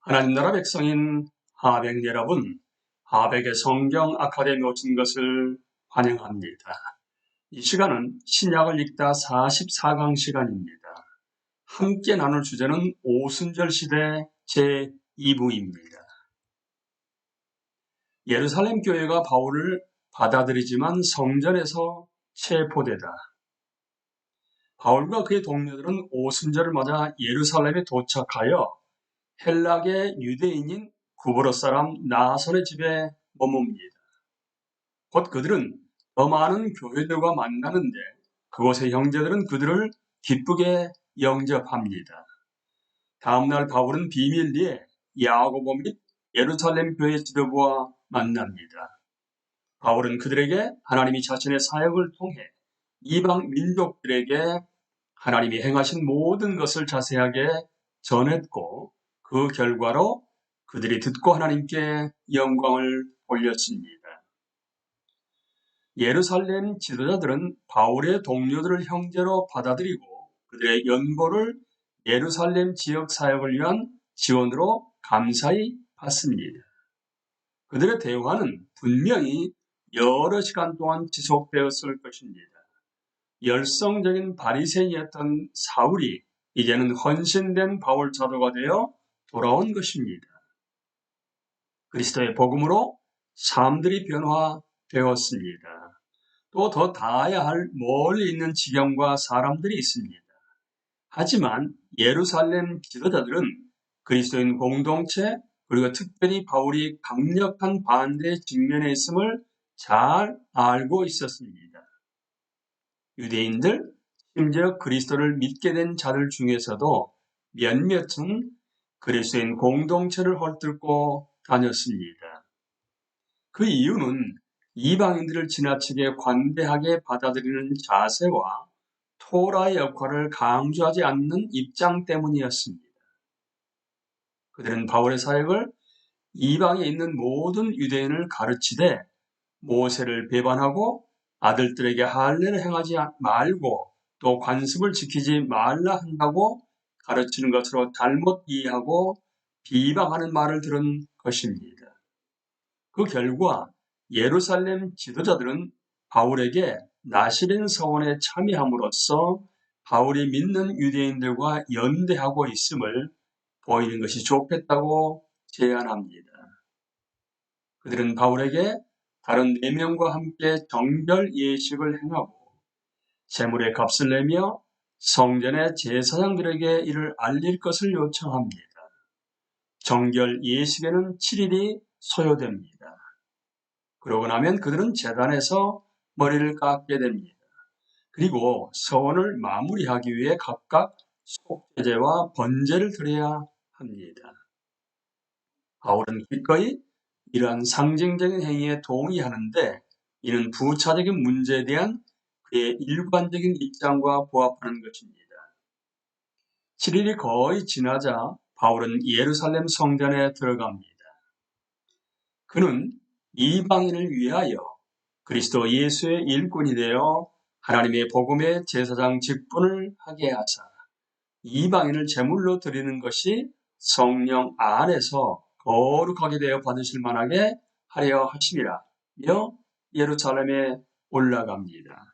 하나님 나라 백성인 하백 여러분, 하백의 성경 아카데미 오신 것을 환영합니다. 이 시간은 신약을 읽다 44강 시간입니다. 함께 나눌 주제는 오순절 시대 제2부입니다. 예루살렘 교회가 바울을 받아들이지만 성전에서 체포되다. 바울과 그의 동료들은 오순절을 맞아 예루살렘에 도착하여 헬락의 유대인인 구브로 사람 나손의 집에 머뭅니다. 곧 그들은 더 많은 교회들과 만나는데 그곳의 형제들은 그들을 기쁘게 영접합니다. 다음날 바울은 비밀리에 야고보 및 예루살렘 교회 지도부와 만납니다. 바울은 그들에게 하나님이 자신의 사역을 통해 이방 민족들에게 하나님이 행하신 모든 것을 자세하게 전했고 그 결과로 그들이 듣고 하나님께 영광을 올렸습니다. 예루살렘 지도자들은 바울의 동료들을 형제로 받아들이고 그들의 연보를 예루살렘 지역 사역을 위한 지원으로 감사히 받습니다. 그들의 대화는 분명히 여러 시간 동안 지속되었을 것입니다. 열성적인 바리새인이었던 사울이 이제는 헌신된 바울 사도가 되어 돌아온 것입니다. 그리스도의 복음으로 삶들이 변화되었습니다. 또 더 닿아야 할 멀리 있는 지경과 사람들이 있습니다. 하지만 예루살렘 지도자들은 그리스도인 공동체 그리고 특별히 바울이 강력한 반대에 직면해 있음을 잘 알고 있었습니다. 유대인들, 심지어 그리스도를 믿게 된 자들 중에서도 몇몇은 그리스도인 공동체를 헐뜯고 다녔습니다. 그 이유는 이방인들을 지나치게 관대하게 받아들이는 자세와 토라의 역할을 강조하지 않는 입장 때문이었습니다. 그들은 바울의 사역을 이방에 있는 모든 유대인을 가르치되 모세를 배반하고 아들들에게 할례를 행하지 말고 또 관습을 지키지 말라 한다고 가르치는 것으로 잘못 이해하고 비방하는 말을 들은 것입니다. 그 결과 예루살렘 지도자들은 바울에게 나시린 서원에 참여함으로써 바울이 믿는 유대인들과 연대하고 있음을 보이는 것이 좋겠다고 제안합니다. 그들은 바울에게 다른 4명과 함께 정결 예식을 행하고 제물의 값을 내며 성전의 제사장들에게 이를 알릴 것을 요청합니다. 정결 예식에는 7일이 소요됩니다. 그러고 나면 그들은 제단에서 머리를 깎게 됩니다. 그리고 서원을 마무리하기 위해 각각 속죄제와 번제를 드려야 합니다. 바울은 기꺼이 이러한 상징적인 행위에 동의하는데 이는 부차적인 문제에 대한 그의 일관적인 입장과 부합하는 것입니다. 7일이 거의 지나자 바울은 예루살렘 성전에 들어갑니다. 그는 이방인을 위하여 그리스도 예수의 일꾼이 되어 하나님의 복음의 제사장 직분을 하게 하사 이방인을 제물로 드리는 것이 성령 안에서 거룩하게 되어 받으실 만하게 하려 하심이라며 예루살렘에 올라갑니다.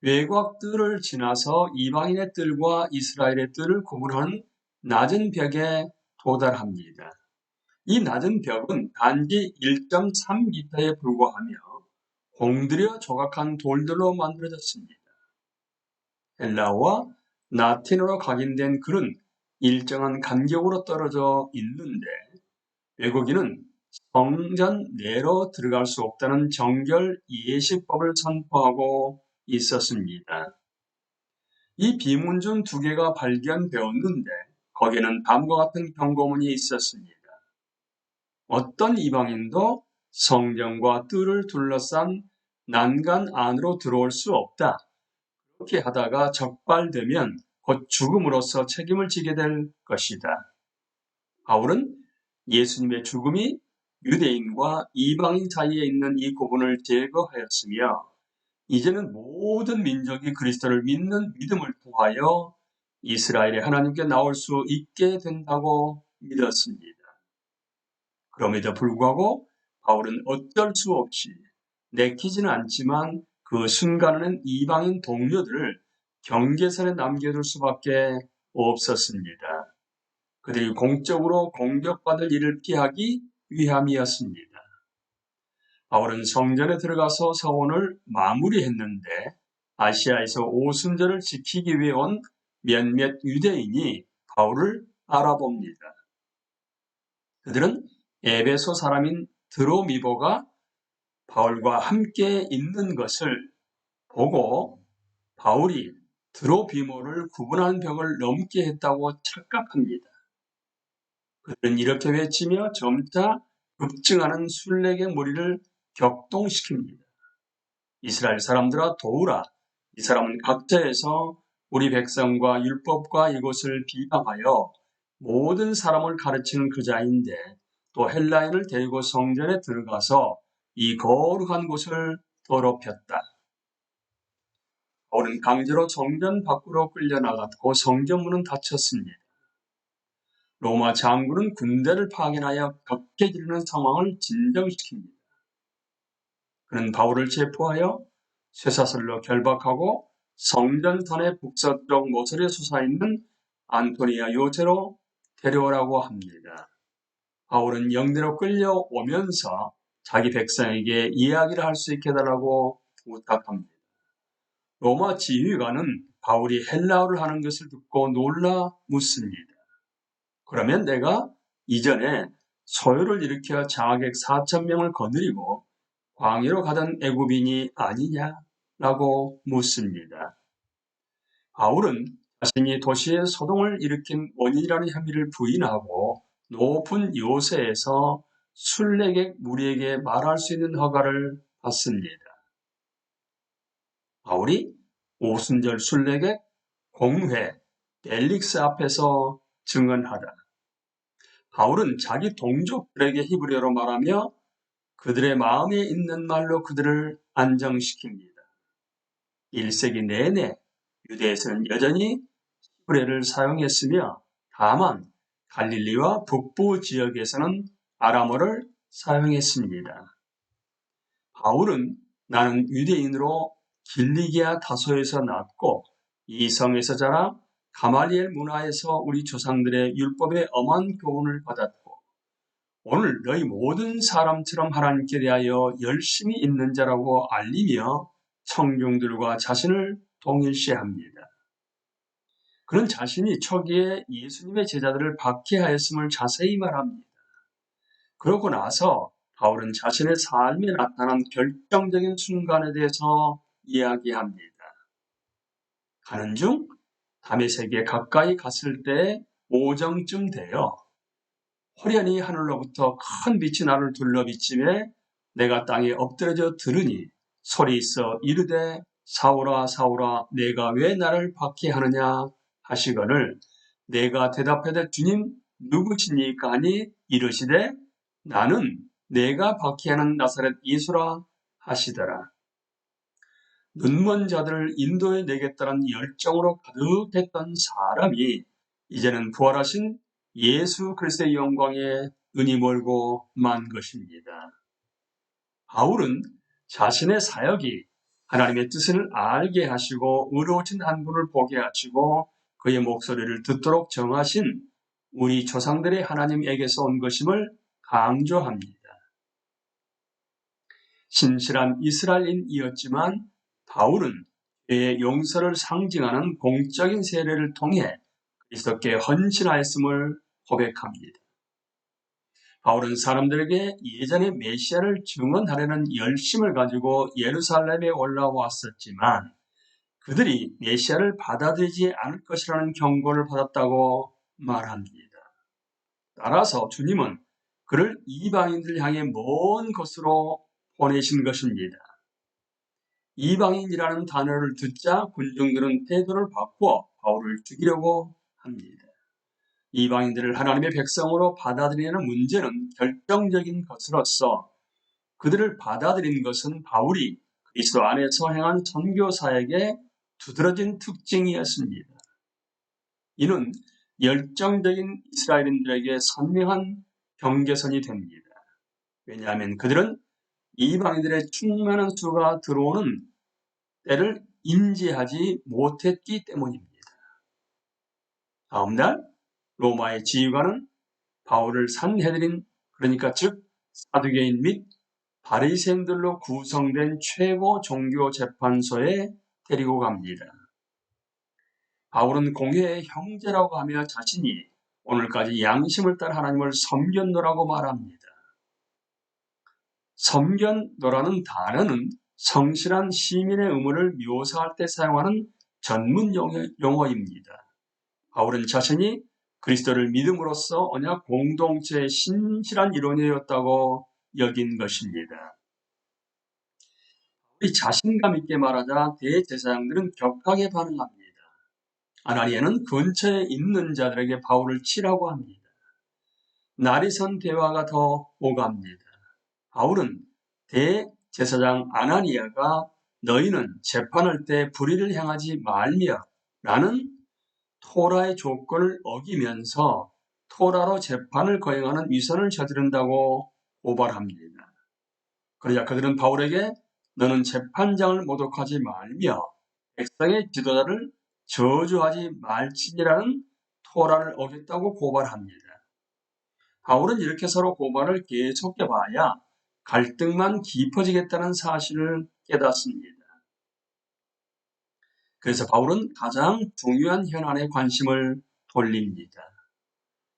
외곽 뜰을 지나서 이방인의 뜰과 이스라엘의 뜰을 구분하는 낮은 벽에 도달합니다. 이 낮은 벽은 단지 1.3m에 불과하며 공들여 조각한 돌들로 만들어졌습니다. 헬라어와 라틴어로 각인된 글은 일정한 간격으로 떨어져 있는데 외국인은 성전 내로 들어갈 수 없다는 정결 예식법을 선포하고 있었습니다. 이 비문준 2개가 발견되었는데 거기에는 다음과 같은 경고문이 있었습니다. 어떤 이방인도 성전과 뜰을 둘러싼 난간 안으로 들어올 수 없다. 그렇게 하다가 적발되면 곧 죽음으로써 책임을 지게 될 것이다. 바울은 예수님의 죽음이 유대인과 이방인 사이에 있는 이 구분을 제거하였으며 이제는 모든 민족이 그리스도를 믿는 믿음을 통하여 이스라엘의 하나님께 나올 수 있게 된다고 믿었습니다. 그럼에도 불구하고 바울은 어쩔 수 없이 내키지는 않지만 그 순간에는 이방인 동료들을 경계선에 남겨둘 수밖에 없었습니다. 그들이 공적으로 공격받을 일을 피하기 위함이었습니다. 바울은 성전에 들어가서 서원을 마무리했는데 아시아에서 오순절을 지키기 위해 온 몇몇 유대인이 바울을 알아봅니다. 그들은 에베소 사람인 드로미보가 바울과 함께 있는 것을 보고 바울이 드로비모를 구분하는 벽을 넘게 했다고 착각합니다. 그들은 이렇게 외치며 점차 급증하는 순례의 무리를 격동시킵니다. 이스라엘 사람들아 도우라. 이 사람은 각자에서 우리 백성과 율법과 이것을 비방하여 모든 사람을 가르치는 그자인데 또 헬라인을 데리고 성전에 들어가서 이 거룩한 곳을 더럽혔다. 바울은 강제로 성전 밖으로 끌려나갔고 성전문은 닫혔습니다. 로마 장군은 군대를 파견하여 격게 지르는 상황을 진정시킵니다. 그는 바울을 체포하여 쇠사슬로 결박하고 성전산의 북서쪽 모서리에 솟아있는 안토니아 요새로 데려오라고 합니다. 바울은 영내로 끌려오면서 자기 백성에게 이야기를 할 수 있게 해달라고 부탁합니다. 로마 지휘관은 바울이 헬라어를 하는 것을 듣고 놀라 묻습니다. 그러면 내가 이전에 소요를 일으켜 장하객 4,000명을 거느리고 광야로 가던 애굽인이 아니냐라고 묻습니다. 바울은 자신이 도시의 소동을 일으킨 원인이라는 혐의를 부인하고 높은 요새에서 순례객 무리에게 말할 수 있는 허가를 받습니다. 바울이 오순절 순례객 공회 벨릭스 앞에서 증언하다. 바울은 자기 동족들에게 히브리어로 말하며 그들의 마음에 있는 말로 그들을 안정시킵니다. 1세기 내내 유대에서는 여전히 히브리어를 사용했으며 다만 갈릴리와 북부 지역에서는 아람어를 사용했습니다. 바울은 나는 유대인으로 길리기아 다소에서 났고 이 성에서 자라 가말리엘 문화에서 우리 조상들의 율법의 엄한 교훈을 받았고 오늘 너희 모든 사람처럼 하나님께 대하여 열심히 있는 자라고 알리며 청중들과 자신을 동일시합니다. 그는 자신이 초기에 예수님의 제자들을 박해하였음을 자세히 말합니다. 그러고 나서 바울은 자신의 삶에 나타난 결정적인 순간에 대해서 이야기합니다. 가는 중 다메섹에 가까이 갔을 때 오정쯤 되어 호련히 하늘로부터 큰 빛이 나를 둘러비치매 내가 땅에 엎드려져 들으니 소리 있어 이르되 사울아 사울아 내가 왜 나를 박해하느냐 하시거늘 내가 대답하되 주님 누구시니까 하니 이르시되 나는 내가 박해하는 나사렛 예수라 하시더라. 눈먼 자들을 인도해 내겠다는 열정으로 가득했던 사람이 이제는 부활하신 예수 그리스도의 영광에 눈이 멀고 만 것입니다. 바울은 자신의 사역이 하나님의 뜻을 알게 하시고 의로우신 한 분을 보게 하시고 그의 목소리를 듣도록 정하신 우리 조상들의 하나님에게서 온 것임을 강조합니다. 신실한 이스라엘인이었지만 바울은 그의 용서를 상징하는 공적인 세례를 통해 그리스도께 헌신하였음을 고백합니다. 바울은 사람들에게 예전에 메시아를 증언하려는 열심을 가지고 예루살렘에 올라왔었지만 그들이 메시아를 받아들이지 않을 것이라는 경고를 받았다고 말합니다. 따라서 주님은 그를 이방인들 향해 먼 곳으로 보내신 것입니다. 이방인이라는 단어를 듣자 군중들은 태도를 바꾸어 바울을 죽이려고 합니다. 이방인들을 하나님의 백성으로 받아들이는 문제는 결정적인 것으로서 그들을 받아들인 것은 바울이 그리스도 안에서 행한 선교 사역의 두드러진 특징이었습니다. 이는 열정적인 이스라엘인들에게 선명한 경계선이 됩니다. 왜냐하면 그들은 이방인들의 충만한 수가 들어오는 때를 인지하지 못했기 때문입니다. 다음날 로마의 지휘관은 바울을 산헤드린, 그러니까 즉 사두개인 및 바리새인들로 구성된 최고 종교 재판소에 데리고 갑니다. 바울은 공회의 형제라고 하며 자신이 오늘까지 양심을 따라 하나님을 섬겼노라고 말합니다. 섬겼노라는 단어는 성실한 시민의 의무를 묘사할 때 사용하는 전문 용어입니다. 바울은 자신이 그리스도를 믿음으로써 언약 공동체의 신실한 일원이었다고 여긴 것입니다. 우리 자신감 있게 말하자 대제사장들은 격하게 반응합니다. 아나니아는 근처에 있는 자들에게 바울을 치라고 합니다. 날이 선 대화가 더 오갑니다. 바울은 대제사장 아나니아가 너희는 재판할 때 불의를 행하지 말며 라는 토라의 조건을 어기면서 토라로 재판을 거행하는 위선을 저지른다고 고발합니다. 그러자 그들은 바울에게 너는 재판장을 모독하지 말며 백성의 지도자를 저주하지 말지니라는 토라를 어겼다고 고발합니다. 바울은 이렇게 서로 고발을 계속해봐야 갈등만 깊어지겠다는 사실을 깨닫습니다. 그래서 바울은 가장 중요한 현안에 관심을 돌립니다.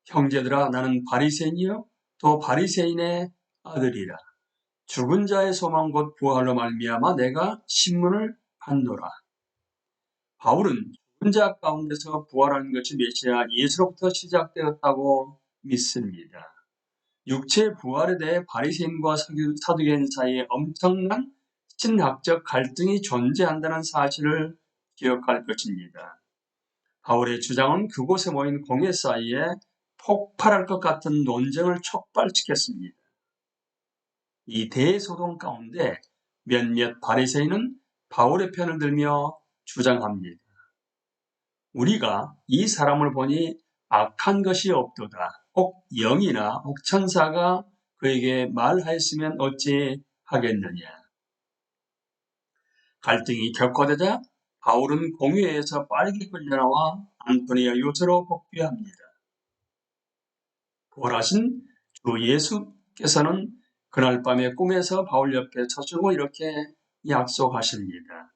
형제들아, 나는 바리새인이요 또 바리새인의 아들이라. 죽은 자의 소망 곧 부활로 말미암아 내가 신문을 받노라. 바울은 죽은 자 가운데서 부활하는 것이 메시아 예수로부터 시작되었다고 믿습니다. 육체의 부활에 대해 바리새인과 사두개인 사이에 엄청난 신학적 갈등이 존재한다는 사실을 기억할 것입니다. 바울의 주장은 그곳에 모인 공회 사이에 폭발할 것 같은 논쟁을 촉발시켰습니다. 이 대소동 가운데 몇몇 바리새인은 바울의 편을 들며 주장합니다. 우리가 이 사람을 보니 악한 것이 없도다. 혹 영이나 혹 천사가 그에게 말하였으면 어찌 하겠느냐. 갈등이 격화되자 바울은 공회에서 빠르게 끌려나와 안토니아 요새로 복귀합니다. 부활하신 주 예수께서는 그날 밤에 꿈에서 바울 옆에 서시고 이렇게 약속하십니다.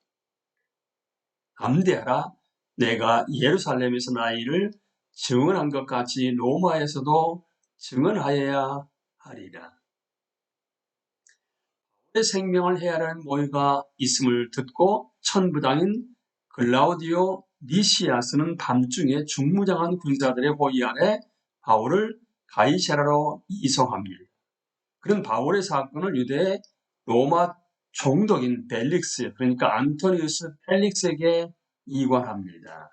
감대하라. 내가 예루살렘에서 나의 일을 증언한 것 같이 로마에서도 증언하여야 하리라. 바울의 생명을 해하라는 모의가 있음을 듣고 천부장인 글라우디오 니시아스는 밤중에 중무장한 군사들의 호위 아래 바울을 가이사라로 이송합니다. 그런 바울의 사건을 유대의 로마 총독인 벨릭스, 그러니까 안토니우스 펠릭스에게 이관합니다.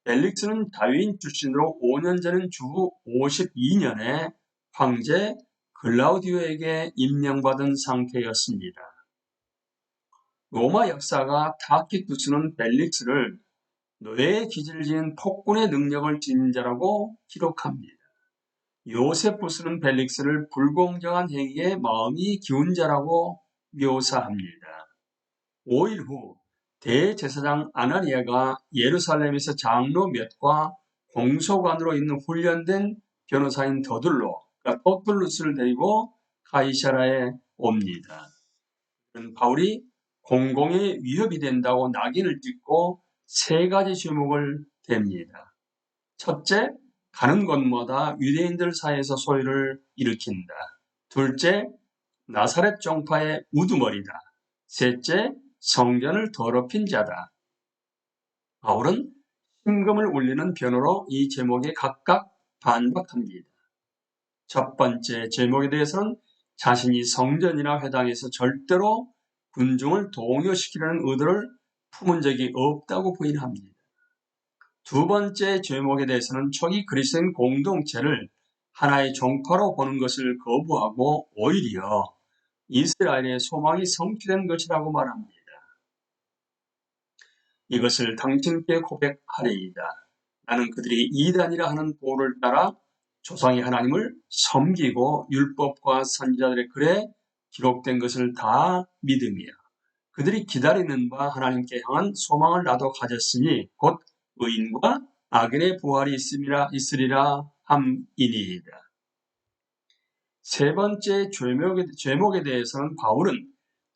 벨릭스는 다윈 출신으로 5년 전인 주 52년에 황제 글라우디오에게 임명받은 상태였습니다. 로마 역사가 타키투스는 벨릭스를 뇌에 기질을 지닌 폭군의 능력을 지닌 자라고 기록합니다. 요세푸스는 벨릭스를 불공정한 행위에 마음이 기운 자라고 묘사합니다. 5일 후 대제사장 아나니아가 예루살렘에서 장로 몇과 공소관으로 있는 훈련된 변호사인 더둘루스를 데리고 가이사라에 옵니다. 바울이 공공의 위협이 된다고 낙인을 찍고 세 가지 제목을 댑니다. 첫째, 가는 곳마다 유대인들 사이에서 소유를 일으킨다. 둘째, 나사렛 종파의 우두머리다. 셋째, 성전을 더럽힌 자다. 바울은 심금을 울리는 변호로 이 제목에 각각 반박합니다. 첫 번째 제목에 대해서는 자신이 성전이나 회당에서 절대로 군중을 동요시키려는 의도를 품은 적이 없다고 부인합니다. 두 번째 제목에 대해서는 초기 그리스도인 공동체를 하나의 종파로 보는 것을 거부하고 오히려 이스라엘의 소망이 성취된 것이라고 말합니다. 이것을 당신께 고백하리이다. 나는 그들이 이단이라 하는 보를 따라 조상의 하나님을 섬기고 율법과 선지자들의 글에 기록된 것을 다 믿음이야. 그들이 기다리는 바 하나님께 향한 소망을 나도 가졌으니 곧 의인과 악인의 부활이 있으리라 함이니이다. 세 번째 죄목에 대해서는 바울은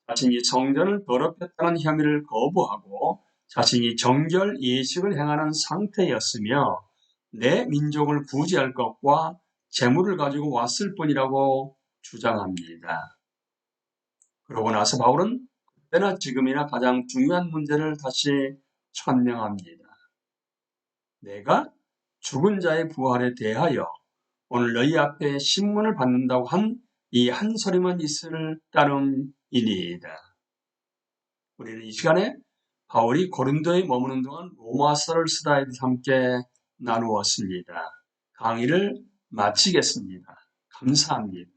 자신이 성전을 더럽혔다는 혐의를 거부하고 자신이 정결 예식을 행하는 상태였으며 내 민족을 구제할 것과 재물을 가지고 왔을 뿐이라고 주장합니다. 그러고 나서 바울은 그때나 지금이나 가장 중요한 문제를 다시 천명합니다. 내가 죽은 자의 부활에 대하여 오늘 너희 앞에 신문을 받는다고 한 이 한 소리만 있을 따름이니이다. 우리는 이 시간에 바울이 고린도에 머무는 동안 로마서를 쓰다에 대해서 함께 나누었습니다. 강의를 마치겠습니다. 감사합니다.